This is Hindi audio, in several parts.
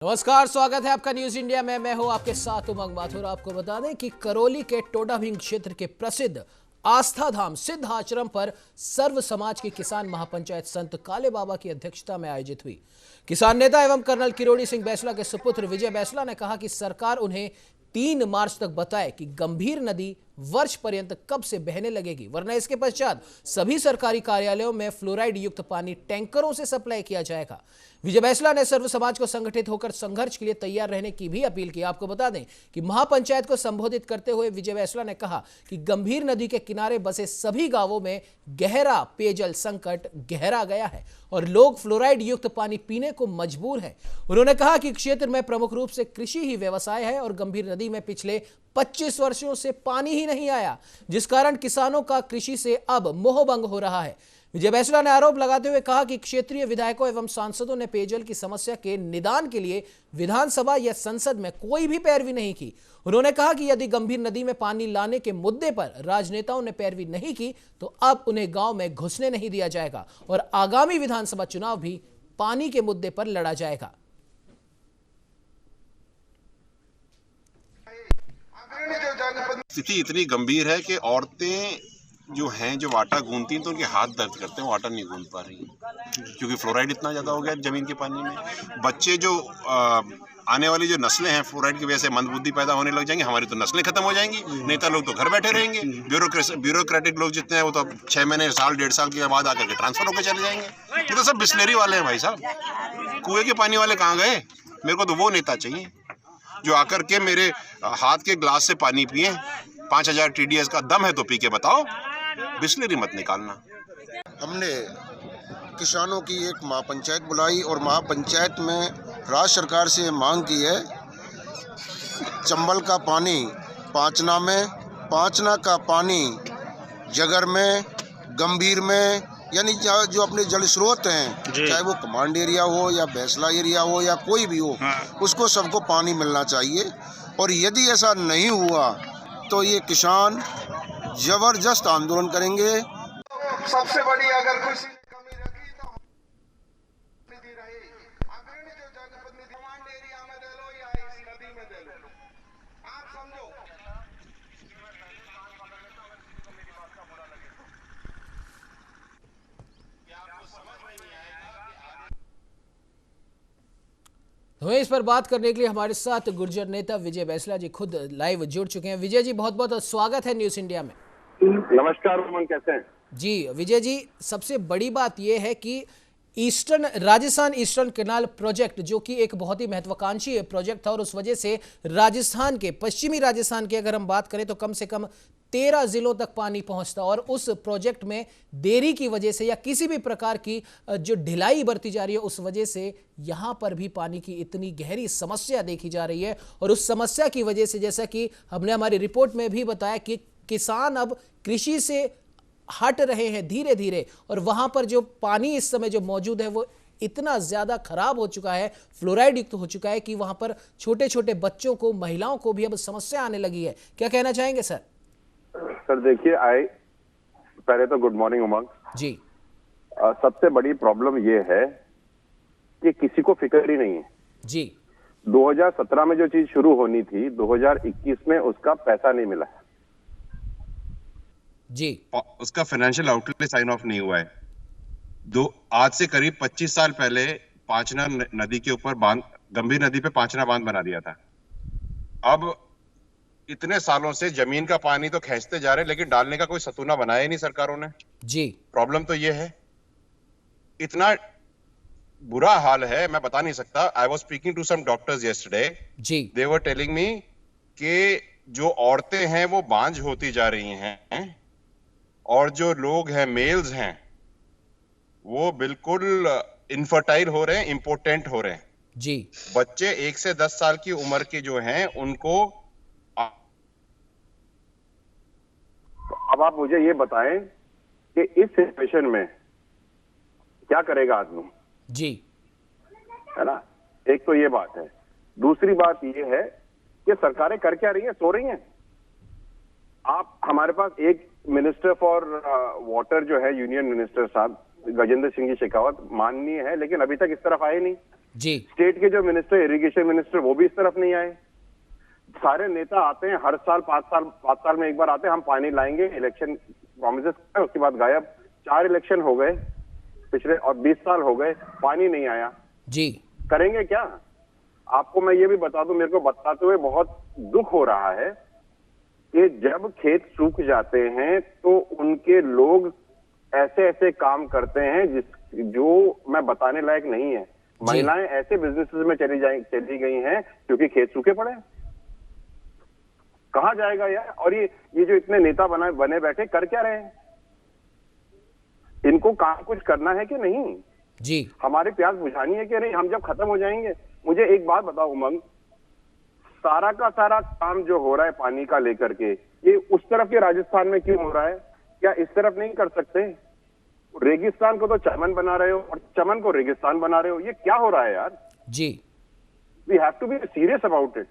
नमस्कार, स्वागत है आपका न्यूज इंडिया में। मैं हूं आपके साथ उमंग माथुर। आपको बता दें कि करौली के टोडाभीम क्षेत्र के प्रसिद्ध आस्था धाम सिद्ध आश्रम पर सर्व समाज की किसान महापंचायत संत काले बाबा की अध्यक्षता में आयोजित हुई। किसान नेता एवं कर्नल किरोड़ी सिंह बैसला के सुपुत्र विजय बैसला ने कहा कि सरकार उन्हें 3 मार्च तक बताए कि गंभीर नदी वर्ष पर्यंत कब से बहने लगेगी, वरना इसके पश्चात सभी सरकारी कार्यालयों में फ्लोराइड युक्त पानी टैंकरों से सप्लाई किया जाएगा। विजय बैसला ने सर्व समाज को संगठित होकर संघर्ष के लिए तैयार रहने की भी अपील की। आपको बता दें कि महापंचायत को संबोधित करते हुए विजय बैसला ने कहा कि गंभीर नदी के किनारे बसे सभी गांवों में गहरा पेयजल संकट गहरा गया है और लोग फ्लोराइड युक्त पानी पीने को मजबूर हैं। उन्होंने कहा कि क्षेत्र में प्रमुख रूप से कृषि ही व्यवसाय है और गंभीर नदी में पिछले 25 वर्षों से पानी ही नहीं आया, जिस कारण किसानों का कृषि से अब मोहभंग हो रहा है। विजय बैसला ने आरोप लगाते हुए कहा कि क्षेत्रीय विधायकों एवं सांसदों ने पेयजल की समस्या के निदान के लिए विधानसभा या संसद में कोई भी पैरवी नहीं की। उन्होंने कहा कि यदि गंभीर नदी में पानी लाने के मुद्दे पर राजनेताओं ने पैरवी नहीं की तो अब उन्हें गांव में घुसने नहीं दिया जाएगा और आगामी विधानसभा चुनाव भी पानी के मुद्दे पर लड़ा जाएगा। स्थिति इतनी गंभीर है कि औरतें जो हैं जो आटा गूंथती हैं तो उनके हाथ दर्द करते हैं, वो आटा नहीं गूंथ पा रही हैं क्योंकि फ्लोराइड इतना ज़्यादा हो गया जमीन के पानी में। बच्चे जो आने वाली जो नस्लें हैं फ्लोराइड की वजह से मंदबुद्धि पैदा होने लग जाएंगी, हमारी तो नस्लें खत्म हो जाएंगी। नेता लोग तो घर बैठे रहेंगे, ब्यूरोक्रेटिक लोग जितने हैं वो तो 6 महीने साल 1.5 साल के बाद आकर के ट्रांसफर होकर चले जाएंगे। ये तो सब बिस्लेरी वाले हैं भाई साहब, कुएं के पानी वाले कहाँ गए? मेरे को तो वो नेता चाहिए जो आकर के मेरे हाथ के ग्लास से पानी पिए। 5000 TDS का दम है तो पी के बताओ, बिस्लेरी मत निकालना। हमने किसानों की एक महापंचायत बुलाई और महापंचायत में राज्य सरकार से मांग की है चंबल का पानी पांचना में, पांचना का पानी जगर में, गंभीर में, यानी जो अपने जल स्रोत हैं चाहे वो कमांड एरिया हो या बैसला एरिया हो या कोई भी हो, उसको सबको पानी मिलना चाहिए। और यदि ऐसा नहीं हुआ तो ये किसान जबरदस्त आंदोलन करेंगे। सबसे बड़ी अगर कुछ कमी रखी तो निधि रही अग्रणी जो जनप्रतिनिधि कमांड एरिया में दे लो या इस नदी में दे लो, आप समझो। तो इस पर बात करने के लिए हमारे साथ गुर्जर नेता विजय बैसला जी खुद लाइव जुड़ चुके हैं। विजय जी, बहुत बहुत स्वागत है न्यूज इंडिया में। नमस्कार उमंग, कैसे हैं जी? विजय जी, सबसे बड़ी बात यह है कि राजस्थान ईस्टर्न कैनाल प्रोजेक्ट जो कि एक बहुत ही महत्वाकांक्षी प्रोजेक्ट था और उस वजह से राजस्थान के पश्चिमी राजस्थान की अगर हम बात करें तो कम से कम 13 जिलों तक पानी पहुंचता और उस प्रोजेक्ट में देरी की वजह से या किसी भी प्रकार की जो ढिलाई बरती जा रही है उस वजह से यहां पर भी पानी की इतनी गहरी समस्या देखी जा रही है। और उस समस्या की वजह से जैसा कि हमने हमारी रिपोर्ट में भी बताया कि किसान अब कृषि से हट रहे हैं धीरे धीरे और वहां पर जो पानी इस समय जो मौजूद है वो इतना ज्यादा खराब हो चुका है, फ्लोराइड युक्त हो चुका है कि वहां पर छोटे छोटे बच्चों को, महिलाओं को भी अब समस्या आने लगी है। क्या कहना चाहेंगे सर? सर देखिए, पहले तो गुड मॉर्निंग उमंग जी। सबसे बड़ी प्रॉब्लम ये है कि किसी को फिक्र ही नहीं है जी। 2017 में जो चीज शुरू होनी थी 2021 में उसका पैसा नहीं मिला है जी। उसका फाइनेंशियल आउटले साइन ऑफ नहीं हुआ है। आज से करीब 25 साल पहले पांचना नदी के ऊपर बांध, गंभीर नदी पे पांचना बांध बना दिया था। अब इतने सालों से जमीन का पानी तो खींचते जा रहे लेकिन डालने का कोई सतूना बनाया ही नहीं सरकारों ने जी। प्रॉब्लम तो ये है, इतना बुरा हाल है मैं बता नहीं सकता। I was speaking to some doctors yesterday जी। दे वर टेलिंग मी कि जो औरतें हैं वो बांझ होती जा रही हैं और जो लोग हैं मेल्स हैं वो बिल्कुल इनफर्टाइल हो रहे हैं, इंपोर्टेंट हो रहे हैं जी। बच्चे 1 से 10 साल की उम्र के जो हैं उनको। अब आप मुझे ये बताएं कि इस सिचुएशन में क्या करेगा आदमी, जी, है ना? एक तो ये बात है। दूसरी बात ये है कि सरकारें कर क्या रही हैं? सो रही हैं। आप हमारे पास एक मिनिस्टर फॉर वाटर जो है यूनियन मिनिस्टर साहब गजेंद्र सिंह जी शेखावत माननीय है लेकिन अभी तक इस तरफ आए नहीं। जी स्टेट के जो मिनिस्टर, इरिगेशन मिनिस्टर, वो भी इस तरफ नहीं आए। सारे नेता आते हैं हर साल, 5 साल में एक बार आते हैं, हम पानी लाएंगे, इलेक्शन प्रॉमिसेस करते हैं, उसके बाद गायब। 4 इलेक्शन हो गए पिछले और 20 साल हो गए, पानी नहीं आया। जी करेंगे क्या? आपको मैं ये भी बता दूं, मेरे को बताते हुए बहुत दुख हो रहा है कि जब खेत सूख जाते हैं तो उनके लोग ऐसे ऐसे काम करते हैं जो मैं बताने लायक नहीं है। महिलाएं ऐसे बिजनेसेस में चली गई हैं क्योंकि खेत सूखे पड़े हैं। कहां जाएगा यार? और ये जो इतने नेता बने बैठे कर क्या रहे हैं? इनको काम कुछ करना है कि नहीं? जी हमारी प्यास बुझानी है कि नहीं? हम जब खत्म हो जाएंगे, मुझे एक बात बताओ उमंग, सारा का सारा काम जो हो रहा है पानी का लेकर के, ये उस तरफ के राजस्थान में क्यों हो रहा है? क्या इस तरफ नहीं कर सकते? रेगिस्तान को तो चमन बना रहे हो और चमन को रेगिस्तान बना रहे हो, ये क्या हो रहा है यार? जी we have to be serious about it.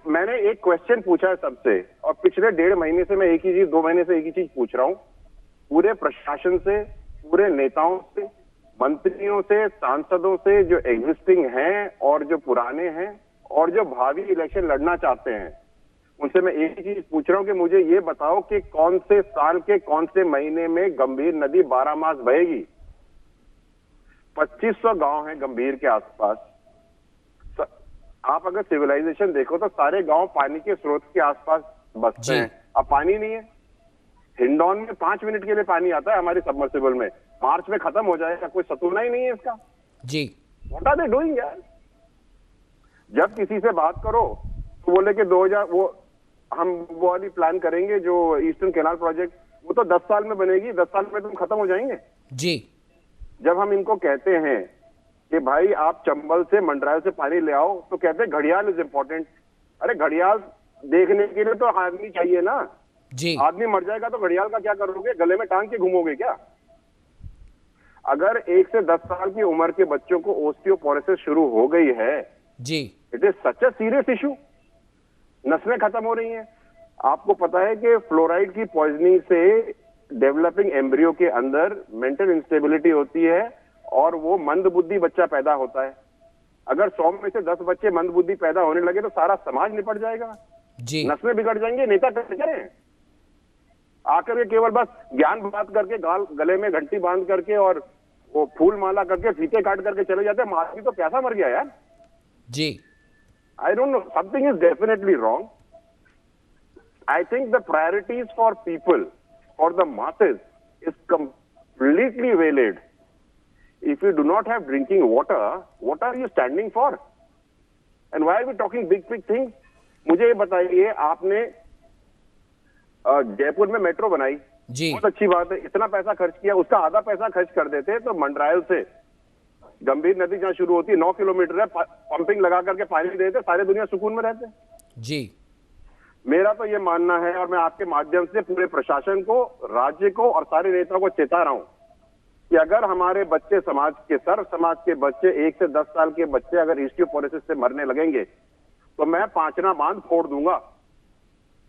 मैंने एक क्वेश्चन पूछा है सबसे, और पिछले 1.5 महीने से मैं एक ही चीज, 2 महीने से एक ही चीज पूछ रहा हूं, पूरे प्रशासन से, पूरे नेताओं से, मंत्रियों से, सांसदों से, जो एग्जिस्टिंग हैं और जो पुराने हैं और जो भावी इलेक्शन लड़ना चाहते हैं, उनसे मैं एक ही चीज पूछ रहा हूं कि मुझे ये बताओ कि कौन से साल के कौन से महीने में गंभीर नदी 12 मास बहेगी? 2500 गांव हैं गंभीर के आसपास। आप अगर सिविलाइजेशन देखो तो सारे गांव पानी के स्रोत के आसपास बसते हैं। अब पानी नहीं है। हिंडौन में 5 मिनट के लिए पानी आता है हमारी सबमर्सिबल में, मार्च में खत्म हो जाएगा, कोई सतूना ही नहीं है इसका। जी व्हाट आर दे डूइंग यार? जब किसी से बात करो तो बोले कि 2000 हम वो वाली प्लान करेंगे जो ईस्टर्न कैनाल प्रोजेक्ट, वो तो 10 साल में बनेगी, 10 साल में तुम खत्म हो जाएंगे। जी जब हम इनको कहते हैं कि भाई आप चंबल से, मंडरायल से पानी ले आओ, तो कहते हैं घड़ियाल इज इंपॉर्टेंट। अरे घड़ियाल देखने के लिए तो आदमी चाहिए ना। जी आदमी मर जाएगा तो घड़ियाल का क्या करोगे? गले में टांग के घूमोगे क्या? अगर 1 से 10 साल की उम्र के बच्चों को ओस्टियोपोरोसिस शुरू हो गई है, जी it is such a serious issue. नस्लें खत्म हो रही हैं। आपको पता है कि फ्लोराइड की पॉइजनिंग से डेवलपिंग एम्ब्रियो के अंदर मेंटल इंस्टेबिलिटी होती है और वो मंदबुद्धि बच्चा पैदा होता है। अगर 100 में से 10 बच्चे मंदबुद्धि पैदा होने लगे तो सारा समाज निपट जाएगा। जी नस्लें बिगड़ जाएंगे। नेता कैसे करें? आकर के केवल बस ज्ञान बात करके, गले में घंटी बांध करके और वो फूल माला करके, फीते काट करके चले जाते हैं। आदमी तो प्यासा मर गया यार। जी I don't know, something is definitely wrong. I think the priorities for people, for the masses, is completely waylaid. If you do not have drinking water, what are you standing for? And why are we talking big things? मुझे ये बताइए, आपने जयपुर में मेट्रो बनाई, जी बहुत अच्छी बात है, इतना पैसा खर्च किया, उसका आधा पैसा खर्च कर देते तो मंडरायल से गंभीर नदी जहां शुरू होती है 9 किलोमीटर है, पंपिंग लगा करके पानी देते, सारे दुनिया सुकून में रहते। जी मेरा तो ये मानना है, और मैं आपके माध्यम से पूरे प्रशासन को, राज्य को और सारे नेताओं को चेता रहा हूं कि अगर हमारे बच्चे, समाज के सर्व समाज के बच्चे, 1 से 10 साल के बच्चे अगर ओस्टियोपोरोसिस से मरने लगेंगे तो मैं पांचना बांध फोड़ दूंगा।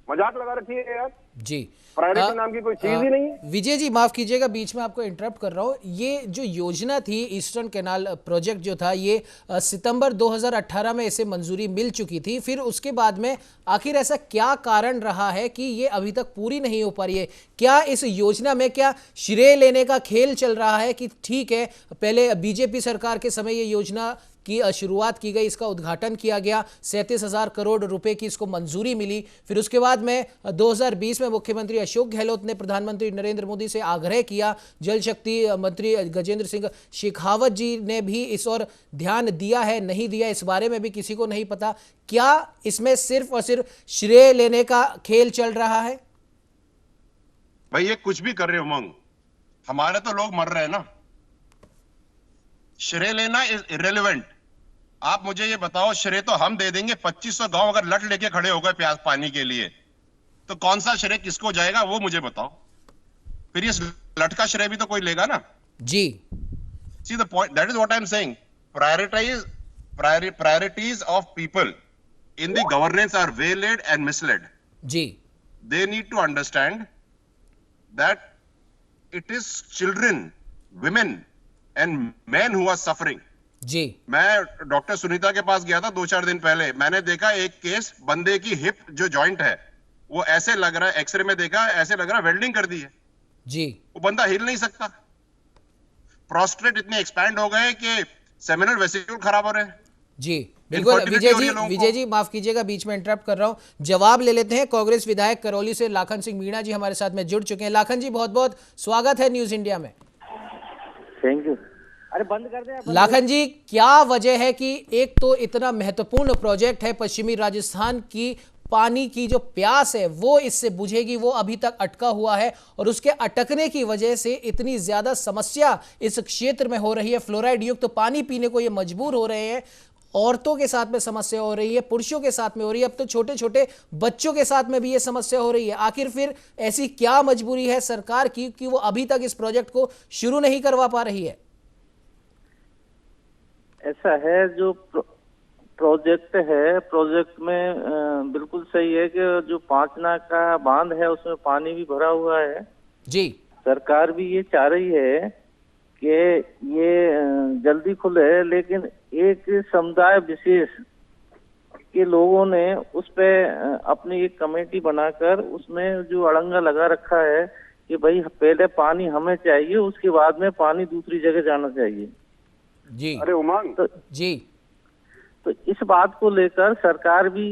मजाक लगा रखी है यार। जी प्रायोरिटी नाम की कोई चीज ही नहीं है। विजय जी माफ कीजिएगा, बीच में आपको इंटरप्ट कर रहा हूँ। ये जो योजना थी ईस्टर्न कैनाल प्रोजेक्ट जो था, ये सितंबर 2018 में इसे मंजूरी मिल चुकी थी। फिर उसके बाद में आखिर ऐसा क्या कारण रहा है कि ये अभी तक पूरी नहीं हो पा रही है? क्या इस योजना में क्या श्रेय लेने का खेल चल रहा है कि ठीक है, पहले बीजेपी सरकार के समय ये योजना की शुरुआत की गई, इसका उद्घाटन किया गया, 37,000 करोड़ रुपए की इसको मंजूरी मिली, फिर उसके बाद में 2020 में मुख्यमंत्री अशोक गहलोत ने प्रधानमंत्री नरेंद्र मोदी से आग्रह किया, जल शक्ति मंत्री गजेंद्र सिंह शेखावत जी ने भी इस और ध्यान दिया है, नहीं दिया इस बारे में भी किसी को नहीं पता। क्या इसमें सिर्फ और सिर्फ श्रेय लेने का खेल चल रहा है? भाई ये कुछ भी कर रहे हो उमंग, हमारे तो लोग मर रहे हैं ना। श्रेय लेना इज इररिलेवेंट। आप मुझे ये बताओ, श्रेय तो हम दे देंगे। 2500 गांव अगर लट लेके खड़े हो गए प्यास पानी के लिए, तो कौन सा श्रेय किसको जाएगा वो मुझे बताओ। फिर इस लट का श्रेय भी तो कोई लेगा ना। जी see the point, that is what I am saying. Priorities of people in the governance are waylaid and misled. जी They need to understand that it is children, women and men who are suffering. जी मैं डॉक्टर सुनीता के पास गया था 2-4 दिन पहले। मैंने देखा एक केस, बंदे की हिप जो जॉइंट है वो ऐसे लग रहा है, एक्सरे में देखा ऐसे लग रहा है वेल्डिंग कर दी है, जी वो बंदा हिल नहीं सकता। प्रोस्टेट इतने एक्सपैंड हो गए कि सेमिनल वेसिक्यूल खराब हो रहे हैं। जी बिल्कुल। Infertility हो रही है लोगों को। विजय जी माफ कीजिएगा, बीच में इंटरप्ट कर रहा हूं। जवाब ले लेते हैं। कांग्रेस विधायक करौली से लाखन सिंह मीणा जी हमारे साथ में जुड़ चुके हैं। लाखन जी बहुत बहुत स्वागत है न्यूज इंडिया में। Thank you. अरे बंद कर दे। लाखन जी, क्या वजह है कि एक तो इतना महत्वपूर्ण प्रोजेक्ट है पश्चिमी राजस्थान की, पानी की जो प्यास है वो इससे बुझेगी, वो अभी तक अटका हुआ है और उसके अटकने की वजह से इतनी ज्यादा समस्या इस क्षेत्र में हो रही है। फ्लोराइड युक्त तो पानी पीने को ये मजबूर हो रहे हैं। औरतों के साथ में समस्या हो रही है, पुरुषों के साथ में हो रही है, अब तो छोटे छोटे बच्चों के साथ में भी ये समस्या हो रही है। आखिर फिर ऐसी क्या मजबूरी है सरकार की कि वो अभी तक इस प्रोजेक्ट को शुरू नहीं करवा पा रही है? ऐसा है, जो प्रोजेक्ट है, प्रोजेक्ट में बिल्कुल सही है कि जो पांचना का बांध है उसमें पानी भी भरा हुआ है। जी सरकार भी ये चाह रही है कि ये जल्दी खुले, लेकिन एक समुदाय विशेष के लोगों ने उस पे अपनी एक कमेटी बनाकर उसमें जो अड़ंगा लगा रखा है कि भाई पहले पानी हमें चाहिए, उसके बाद में पानी दूसरी जगह जाना चाहिए। जी अरे उमंग, जी तो इस बात को लेकर सरकार भी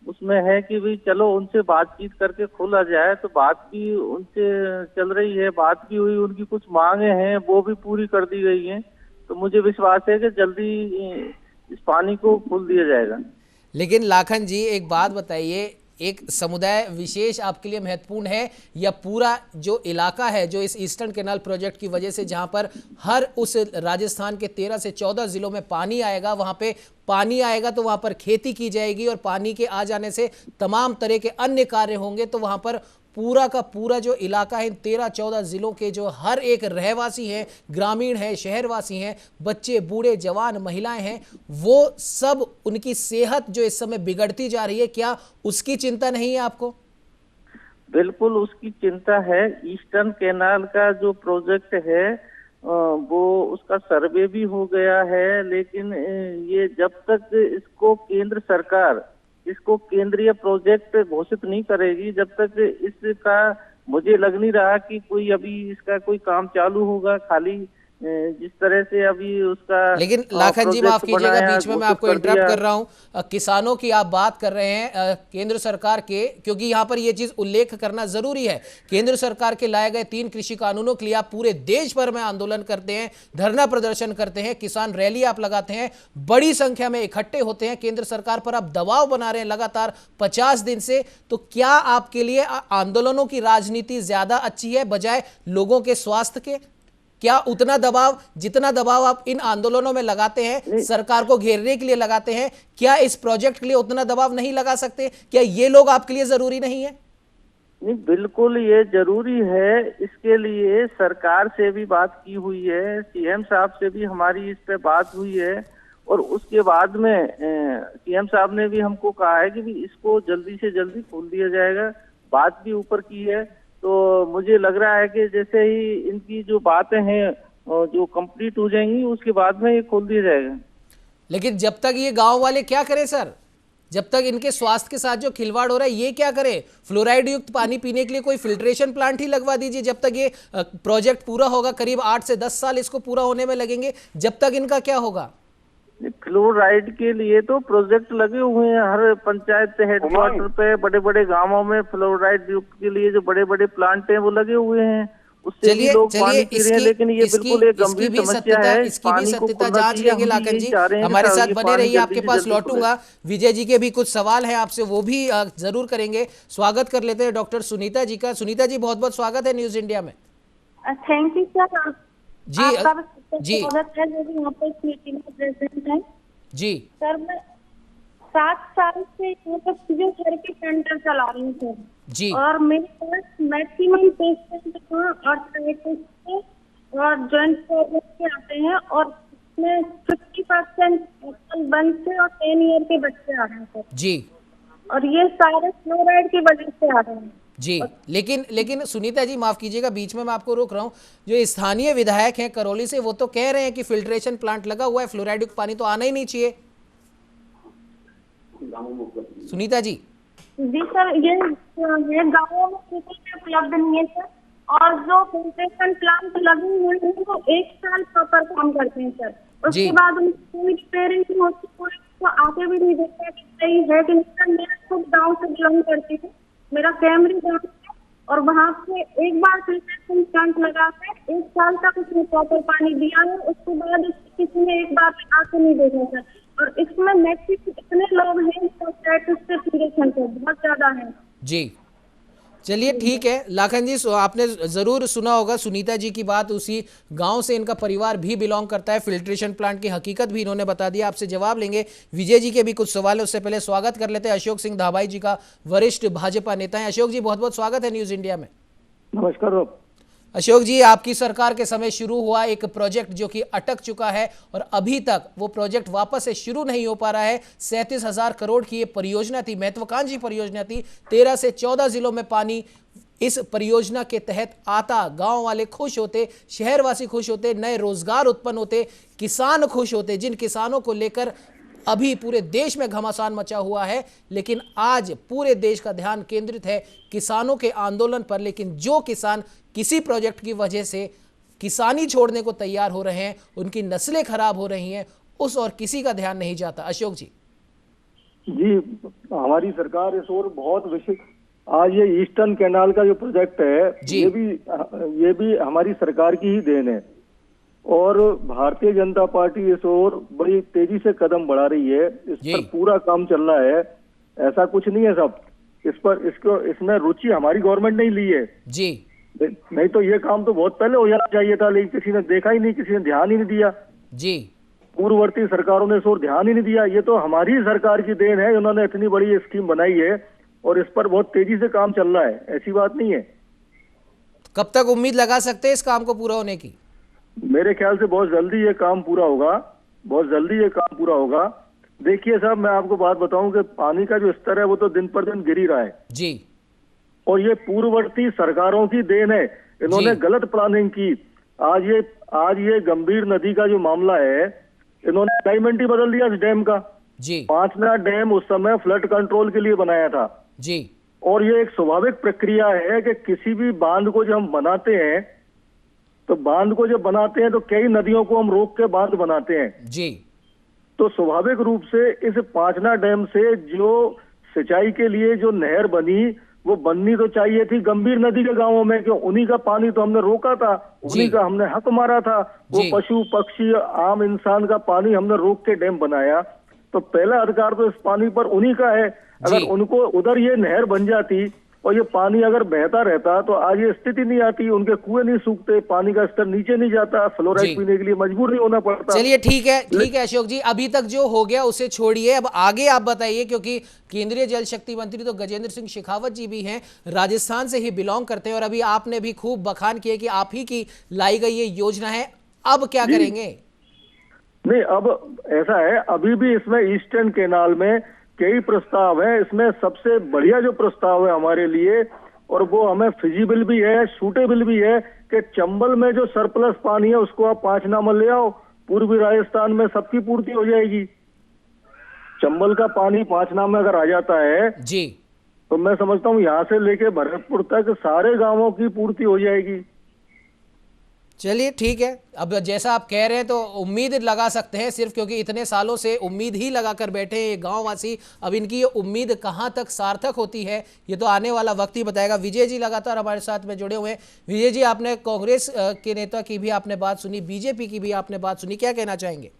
उसमें है कि भाई चलो उनसे बातचीत करके खोला जाए। तो बात भी उनसे चल रही है, बात भी हुई, उनकी कुछ मांगे हैं वो भी पूरी कर दी गई हैं। तो मुझे विश्वास है कि जल्दी इस पानी को खोल दिया जाएगा। लेकिन लाखन जी एक बात बताइए, एक समुदाय विशेष आपके लिए महत्वपूर्ण है या पूरा जो इलाका है जो इस ईस्टर्न कैनाल प्रोजेक्ट की वजह से, जहां पर हर उस राजस्थान के 13 से 14 जिलों में पानी आएगा, वहां पे पानी आएगा तो वहां पर खेती की जाएगी और पानी के आ जाने से तमाम तरह के अन्य कार्य होंगे, तो वहां पर पूरा का पूरा जो इलाका है इन 13-14 जिलों के जो हर एक रहवासी हैं, ग्रामीण है, शहरवासी हैं, बच्चे, बूढ़े, जवान, महिलाएं हैं, वो सब, उनकी सेहत जो इस समय बिगड़ती जा रही है, क्या उसकी चिंता नहीं है आपको? बिल्कुल उसकी चिंता है। ईस्टर्न कैनाल का जो प्रोजेक्ट है वो उसका सर्वे भी हो गया है, लेकिन ये जब तक इसको केंद्र सरकार इसको केंद्रीय प्रोजेक्ट घोषित नहीं करेगी, जब तक इसका मुझे लग नहीं रहा कि कोई अभी इसका कोई काम चालू होगा। खाली जिस तरह से अभी उसका, लेकिन लाखन जी माफ कीजिएगा, बीच में मैं आपको इंटरप्ट कर रहा हूं। किसानों की आप बात कर रहे हैं केंद्र सरकार के, क्योंकि यहां पर यह चीज उल्लेख करना जरूरी है। केंद्र सरकार के लाए गए 3 कृषि कानूनों के लिए आप पूरे देश भर में आंदोलन करते हैं, धरना प्रदर्शन करते हैं, किसान रैली आप लगाते हैं, बड़ी संख्या में इकट्ठे होते हैं, केंद्र सरकार पर आप दबाव बना रहे हैं लगातार 50 दिन से। तो क्या आपके लिए आंदोलनों की राजनीति ज्यादा अच्छी है बजाय लोगों के स्वास्थ्य के? क्या उतना दबाव, जितना दबाव आप इन आंदोलनों में लगाते हैं, सरकार को घेरने के लिए लगाते हैं, क्या इस प्रोजेक्ट के लिए उतना दबाव नहीं लगा सकते? क्या ये लोग आपके लिए जरूरी नहीं है? नहीं, बिल्कुल ये जरूरी है। इसके लिए सरकार से भी बात की हुई है, सीएम साहब से भी हमारी इस पे बात हुई है, और उसके बाद में सीएम साहब ने भी हमको कहा है कि भी इसको जल्दी से जल्दी खोल दिया जाएगा। बात भी ऊपर की है। तो मुझे लग रहा है कि जैसे ही इनकी जो बातें हैं जो कंप्लीट हो जाएंगी, उसके बाद में ये खोल दिया जाएगा। लेकिन जब तक ये गांव वाले क्या करें सर? जब तक इनके स्वास्थ्य के साथ जो खिलवाड़ हो रहा है, ये क्या करे? फ्लोराइड युक्त पानी पीने के लिए कोई फिल्ट्रेशन प्लांट ही लगवा दीजिए। जब तक ये प्रोजेक्ट पूरा होगा, करीब 8 से 10 साल इसको पूरा होने में लगेंगे, जब तक इनका क्या होगा? फ्लोराइड के लिए तो प्रोजेक्ट लगे हुए हैं हर पंचायत हेडक्वार्टर पे, बड़े बड़े गांवों में फ्लोराइड युक्त के लिए जो बड़े बड़े प्लांट हैं वो लगे हुए हैं। उससे भी लोग पानी पी रहे हैं, लेकिन ये बिल्कुल एक गंभीर समस्या है। इसकी भी सत्यता जांच लेंगे लाखन जी, हमारे साथ बने रहिए, आपके पास लौटूंगा। विजय जी के भी कुछ सवाल हैं आपसे, वो भी जरूर करेंगे। स्वागत कर लेते हैं डॉक्टर सुनीता जी का। सुनीता जी बहुत बहुत स्वागत है न्यूज इंडिया में। Thank you sir. जी जी यहाँ पे इस मीटिंग में प्रेजेंट है जी सर। मैं 7 साल से यहाँ पर फिजियोथेरेपी सेंटर चला रही हूँ सर जी, और मेरे पास मैक्सिमम पेशेंट आर्थराइटिस के और जॉइंट प्रॉब्लम के आते हैं, और इसमें 50% 1 से और 10 ईयर के बच्चे आ रहे हैं सर जी, और ये सारे फ्लोराइड की वजह से आ रहे हैं। जी, लेकिन सुनीता जी माफ कीजिएगा, बीच में मैं आपको रोक रहा हूँ। जो स्थानीय विधायक हैं करौली से, वो तो कह रहे हैं कि फिल्ट्रेशन प्लांट लगा हुआ है, फ्लोराइड युक्त पानी तो आना ही नहीं चाहिए। सुनीता जी। जी सर, ये गाँवों में सिटी में उपलब्ध नहीं है सर, और जो फिल्ट्रेशन प्लांट लगे हुए हैं वो 1 साल प्रॉपर काम करते हैं सर। उसके बाद उनकी कोई रिपेयरिंग नहीं होती, कोई तो आके भी नहीं देखता कि सही है कि नहीं। मैं खुद गाँव से बिलोंग करती हूँ, मेरा कैमरी गाँव है, और वहाँ पे एक बार फिल्ट्रेशन प्लांट लगा कर 1 साल तक उसने प्रॉपर पानी दिया है, उसके बाद किसी ने एक बार आके नहीं देखा सर। और इसमें मैक्सिमम इतने लोग हैं से फिल्ट्रेशन से बहुत ज्यादा है। जी चलिए ठीक है लाखन जी, आपने जरूर सुना होगा सुनीता जी की बात, उसी गांव से इनका परिवार भी बिलोंग करता है। फिल्ट्रेशन प्लांट की हकीकत भी इन्होंने बता दिया। आपसे जवाब लेंगे, विजय जी के भी कुछ सवाल है, उससे पहले स्वागत कर लेते हैं अशोक सिंह धाबाई जी का, वरिष्ठ भाजपा नेता है। अशोक जी बहुत बहुत स्वागत है न्यूज इंडिया में। नमस्कार। अशोक जी, आपकी सरकार के समय शुरू हुआ एक प्रोजेक्ट जो कि अटक चुका है और अभी तक वो प्रोजेक्ट वापस से शुरू नहीं हो पा रहा है। 37,000 करोड़ की ये परियोजना थी, महत्वाकांक्षी परियोजना थी। 13 से 14 जिलों में पानी इस परियोजना के तहत आता, गांव वाले खुश होते, शहरवासी खुश होते, नए रोजगार उत्पन्न होते, किसान खुश होते, जिन किसानों को लेकर अभी पूरे देश में घमासान मचा हुआ है। लेकिन आज पूरे देश का ध्यान केंद्रित है किसानों के आंदोलन पर। लेकिन जो किसान किसी प्रोजेक्ट की वजह से किसानी छोड़ने को तैयार हो रहे हैं, उनकी नस्लें खराब हो रही हैं, उस और किसी का ध्यान नहीं जाता। अशोक जी। जी, हमारी सरकार इस ओर बहुत विशेष, आज ये ईस्टर्न कैनाल का जो प्रोजेक्ट है ये भी हमारी सरकार की ही देन है, और भारतीय जनता पार्टी इस ओर बड़ी तेजी से कदम बढ़ा रही है। इस पर पूरा काम चल रहा है, ऐसा कुछ नहीं है सब इसमें रुचि हमारी गवर्नमेंट नहीं ली है जी, नहीं तो ये काम तो बहुत पहले हो जाना चाहिए था, लेकिन किसी ने देखा ही नहीं, किसी ने ध्यान ही नहीं दिया जी। पूर्ववर्ती सरकारों ने इस ओर ध्यान ही नहीं दिया। ये तो हमारी सरकार की देन है, उन्होंने इतनी बड़ी स्कीम बनाई है और इस पर बहुत तेजी से काम चल रहा है, ऐसी बात नहीं है। कब तक उम्मीद लगा सकते हैं इस काम को पूरा होने की? मेरे ख्याल से बहुत जल्दी ये काम पूरा होगा, बहुत जल्दी ये काम पूरा होगा। देखिए साहब, मैं आपको बात बताऊं कि पानी का जो स्तर है वो तो दिन पर दिन गिर ही रहा है जी, और ये पूर्ववर्ती सरकारों की देन है, इन्होंने गलत प्लानिंग की। आज ये गंभीर नदी का जो मामला है, इन्होंने अलाइनमेंट ही बदल दिया इस डैम का जी। 5 डैम उस समय फ्लड कंट्रोल के लिए बनाया था जी, और ये एक स्वाभाविक प्रक्रिया है कि किसी भी बांध को जब हम बनाते हैं तो कई नदियों को हम रोक के बांध बनाते हैं जी। तो स्वाभाविक रूप से इस 5 डैम से जो सिंचाई के लिए जो नहर बनी, वो बननी तो चाहिए थी गंभीर नदी के गांवों में, कि उन्हीं का पानी तो हमने रोका था, उन्हीं का हमने हक मारा था। वो पशु पक्षी आम इंसान का पानी हमने रोक के डैम बनाया, तो पहला अधिकार तो इस पानी पर उन्हीं का है। अगर उनको उधर ये नहर बन जाती और ये पानी अगर बहता रहता तो आज ये स्थिति नहीं आती, उनके कुएं नहीं सूखते, पानी का स्तर नीचे नहीं जाता, फ्लोराइड पीने के लिए मजबूर नहीं होना पड़ता। चलिए ठीक है अशोक जी, अभी तक जो हो गया उसे छोड़िए, अब आगे आप बताइए, क्योंकि केंद्रीय जल शक्ति मंत्री तो गजेंद्र सिंह शेखावत जी भी हैं, राजस्थान से ही बिलोंग करते हैं, और अभी आपने भी खूब बखान किए कि आप ही की लाई गई ये योजना है। अब क्या करेंगे? नहीं, अब ऐसा है, अभी भी इसमें ईस्टर्न कैनाल में कई प्रस्ताव है। इसमें सबसे बढ़िया जो प्रस्ताव है हमारे लिए, और वो हमें फिजिबल भी है, सूटेबल भी है, कि चंबल में जो सरप्लस पानी है उसको आप 5 नाम ले आओ, पूर्वी राजस्थान में सबकी पूर्ति हो जाएगी। चंबल का पानी 5 नाम में अगर आ जाता है जी, तो मैं समझता हूँ यहाँ से लेके भरतपुर तक सारे गांवों की पूर्ति हो जाएगी। चलिए ठीक है, अब जैसा आप कह रहे हैं तो उम्मीद लगा सकते हैं, सिर्फ क्योंकि इतने सालों से उम्मीद ही लगाकर बैठे हैं ये गांववासी। अब इनकी ये उम्मीद कहां तक सार्थक होती है ये तो आने वाला वक्त ही बताएगा। विजय जी लगातार हमारे साथ में जुड़े हुए हैं। विजय जी, आपने कांग्रेस के नेता की भी आपने बात सुनी, बीजेपी की भी आपने बात सुनी, क्या कहना चाहेंगे?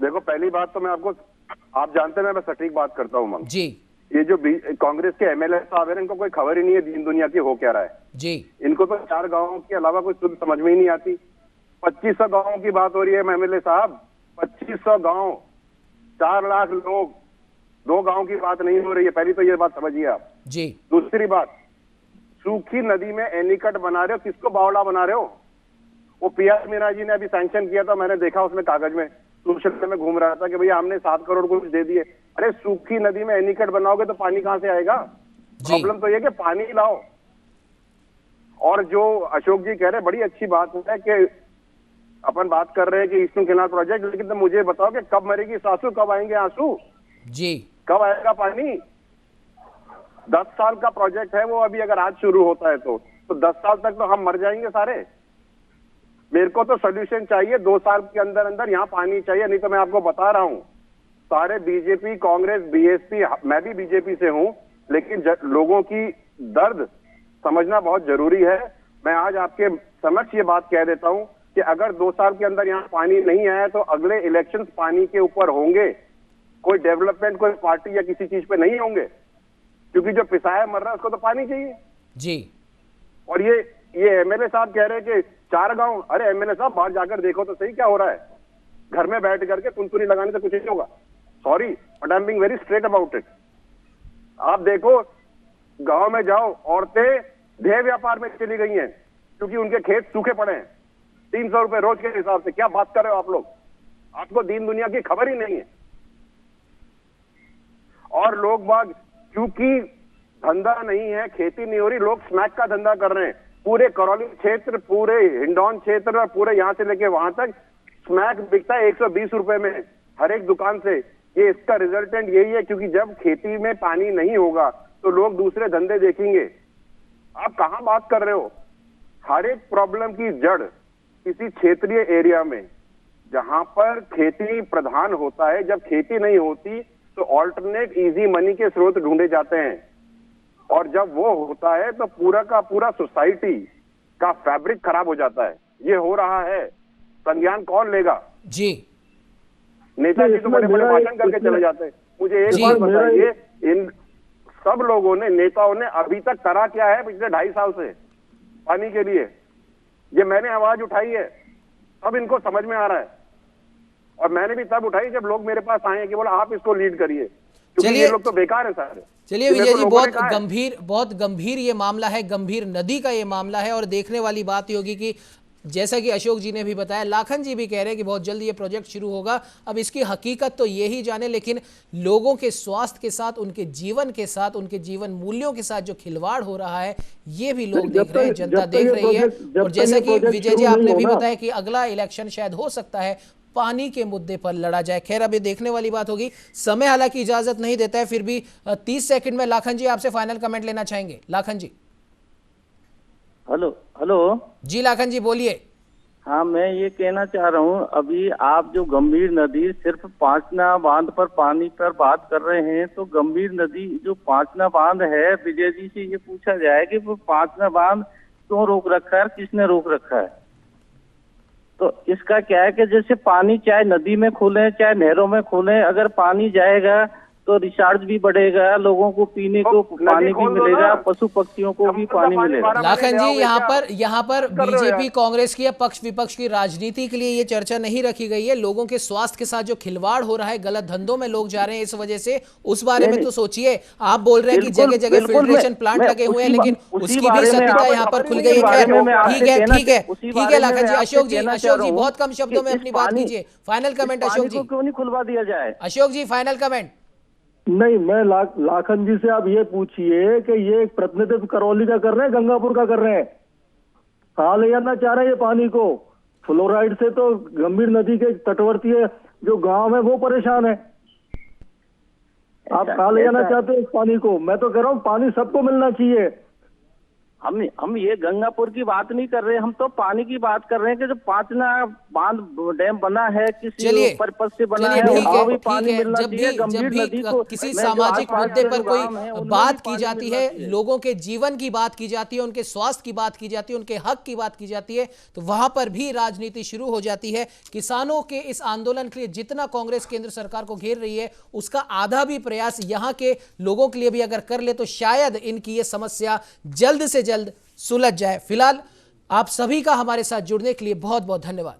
देखो, पहली बात तो मैं आपको, आप जानते हैं मैं सटीक बात करता हूँ मंग जी। ये जो कांग्रेस के एमएलए साहब है, इनको कोई खबर ही नहीं है दीन दुनिया की हो क्या रहा है जी। इनको तो 4 गांवों के अलावा कुछ समझ में ही नहीं आती। 2500 गांवों की बात हो रही है एमएलए साहब, 2500 गांव, 4 लाख लोग, 2 गांव की बात नहीं हो रही है। पहली तो ये बात समझिए आप जी। दूसरी बात, सूखी नदी में एनीकट बना रहे हो, किसको बावड़ा बना रहे हो? वो पीआर मीणा जी ने अभी सैंक्शन किया था, मैंने देखा उसमें कागज में, सोशल में घूम रहा था कि भैया हमने 7 करोड़ कुछ दे दिए। अरे सूखी नदी में एनीकट बनाओगे तो पानी कहां से आएगा? प्रॉब्लम तो ये कि पानी लाओ, और जो अशोक जी कह रहे हैं, बड़ी अच्छी बात है कि अपन बात कर रहे हैं कि ईस्टर्न कैनाल प्रोजेक्ट, लेकिन तो मुझे बताओ कि कब मरेगी सासू, कब आएंगे आंसू जी, कब आएगा पानी? 10 साल का प्रोजेक्ट है वो, अभी अगर आज शुरू होता है तो 10 साल तक तो हम मर जाएंगे सारे। मेरे को तो सोल्यूशन चाहिए 2 साल के अंदर अंदर यहाँ पानी चाहिए, नहीं तो मैं आपको बता रहा हूँ सारे बीजेपी, कांग्रेस, बीएसपी, मैं भी बीजेपी से हूँ, लेकिन लोगों की दर्द समझना बहुत जरूरी है। मैं आज आपके समक्ष ये बात कह देता हूँ कि अगर 2 साल के अंदर यहाँ पानी नहीं आया तो अगले इलेक्शंस पानी के ऊपर होंगे, कोई डेवलपमेंट कोई पार्टी या किसी चीज पे नहीं होंगे, क्योंकि जो पिसाया मर रहा है उसको तो पानी चाहिए जी। और ये एमएलए साहब कह रहे हैं कि 4 गांव, अरे एमएलए साहब बाहर जाकर देखो तो सही क्या हो रहा है। घर में बैठ करके तुनतुनी लगाने से कुछ नहीं होगा। Sorry but I am being very straight about it. आप देखो गांव में जाओ, औरतें देह व्यापार में चली गई हैं क्योंकि उनके खेत सूखे पड़े हैं 300 रुपए रोज के हिसाब से। क्या बात कर रहे हो आप लोग? आपको दीन दुनिया की खबर ही नहीं है। और लोग बाग क्योंकि धंधा नहीं है, खेती नहीं हो रही, लोग स्मैक का धंधा कर रहे हैं। पूरे करौली क्षेत्र, पूरे हिंडौन क्षेत्र और पूरे यहां से लेके वहां तक स्मैक बिकता है 120 रुपए में हर एक दुकान से। ये इसका रिजल्टेंट यही है, क्योंकि जब खेती में पानी नहीं होगा तो लोग दूसरे धंधे देखेंगे। आप कहां बात कर रहे हो? हर एक प्रॉब्लम की जड़ किसी क्षेत्रीय एरिया में जहां पर खेती प्रधान होता है, जब खेती नहीं होती तो ऑल्टरनेट इजी मनी के स्रोत ढूंढे जाते हैं, और जब वो होता है तो पूरा का पूरा सोसाइटी का फैब्रिक खराब हो जाता है। ये हो रहा है, संज्ञान कौन लेगा? जी, नेताजी तो बड़े बड़े भाषण करके चले जाते हैं। मुझे एक बात बताइए, इन सब लोगों ने, नेताओं ने अभी तक करा क्या है पिछले 2.5 साल से पानी के लिए? ये मैंने आवाज उठाई है, अब इनको समझ में आ रहा है, और मैंने भी तब उठाई जब लोग मेरे पास आए कि बोला आप इसको लीड करिए, क्योंकि ये लोग तो बेकार है सारे। चलिए विजय जी, बहुत गंभीर ये मामला है, गंभीर नदी का ये मामला है, और देखने वाली बात ये होगी कि जैसा कि अशोक जी ने भी बताया, लाखन जी भी कह रहे हैं कि बहुत जल्द ये प्रोजेक्ट शुरू होगा। अब इसकी हकीकत तो ये ही जाने, लेकिन लोगों के स्वास्थ्य के साथ, उनके जीवन के साथ, उनके जीवन मूल्यों के साथ जो खिलवाड़ हो रहा है, ये भी लोग देख रहे हैं, जनता देख रही है। और जैसा कि विजय जी आपने भी बताया कि अगला इलेक्शन शायद हो सकता है पानी के मुद्दे पर लड़ा जाए। खैर, अब ये देखने वाली बात होगी। समय हालांकि इजाजत नहीं देता है, फिर भी 30 सेकंड में लाखन जी आपसे फाइनल कमेंट लेना चाहेंगे। लाखन जी। हेलो जी लाखन जी बोलिए। हाँ, मैं ये कहना चाह रहा हूँ, अभी आप जो गंभीर नदी सिर्फ पांचना बांध पर पानी पर बात कर रहे हैं, तो गंभीर नदी जो पांचना बांध है, विजय जी से ये पूछा जाए कि वो पांचना बांध क्यों रोक रखा है, किसने रोक रखा है? तो इसका क्या है कि जैसे पानी चाहे नदी में खोले चाहे नहरों में खोले, अगर पानी जाएगा तो रिचार्ज भी बढ़ेगा, लोगों को पीने को पानी भी मिलेगा, पशु पक्षियों को भी पानी मिलेगा। लाखन जी, यहाँ पर बीजेपी कांग्रेस की या पक्ष विपक्ष की राजनीति के लिए ये चर्चा नहीं रखी गई है। लोगों के स्वास्थ्य के साथ जो खिलवाड़ हो रहा है, गलत धंधों में लोग जा रहे हैं इस वजह से, उस बारे में तो सोचिए। आप बोल रहे हैं कि जगह जगह फिल्ट्रेशन प्लांट लगे हुए हैं, लेकिन उसकी भी सत्यता यहाँ पर खुल गई है। ठीक है लाखन जी। अशोक जी बहुत कम शब्दों में अपनी बात कीजिए। फाइनल कमेंट अशोक जी। क्यों नहीं खुलवा दिया जाए? अशोक जी फाइनल कमेंट। नहीं, मैं लाखन जी से आप ये पूछिए कि ये प्रतिनिधित्व करौली का कर रहे हैं, गंगापुर का कर रहे हैं? कहाँ ले जाना चाह रहे हैं ये पानी को? फ्लोराइड से तो गंभीर नदी के तटवर्ती जो गांव है वो परेशान है। आप कहाँ ले जाना चाहते हो इस पानी को? मैं तो कह रहा हूँ पानी सबको मिलना चाहिए। हम ये गंगापुर की बात नहीं कर रहे, हम तो पानी की बात कर रहे हैं कि जो पांचना बांध डैम बना है, किसी पर्पज से बना है, वो भी पानी मिलना चाहिए। गंभीर नदी को किसी सामाजिक मुद्दे पर कोई बात की जाती है, लोगों के जीवन की बात की जाती है, उनके स्वास्थ्य की बात की जाती है, उनके हक की बात की जाती है, तो वहां पर भी राजनीति शुरू हो जाती है। किसानों के इस आंदोलन के लिए जितना कांग्रेस केंद्र सरकार को घेर रही है, उसका आधा भी प्रयास यहां के लोगों के लिए भी अगर कर ले तो शायद इनकी ये समस्या जल्द से जल्द सुलझ जाए। फिलहाल आप सभी का हमारे साथ जुड़ने के लिए बहुत बहुत धन्यवाद।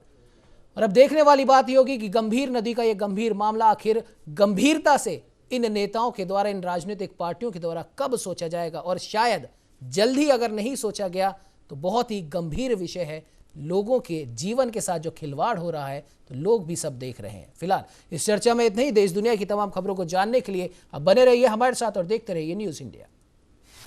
और अब देखने वाली बात यह होगी कि गंभीर नदी का यह गंभीर मामला आखिर गंभीरता से इन नेताओं के द्वारा, इन राजनीतिक पार्टियों के द्वारा कब सोचा जाएगा, और शायद जल्द ही अगर नहीं सोचा गया तो बहुत ही गंभीर विषय है। लोगों के जीवन के साथ जो खिलवाड़ हो रहा है, तो लोग भी सब देख रहे हैं। फिलहाल इस चर्चा में इतना ही। देश दुनिया की तमाम खबरों को जानने के लिए अब बने रहिए हमारे साथ और देखते रहिए न्यूज़ इंडिया।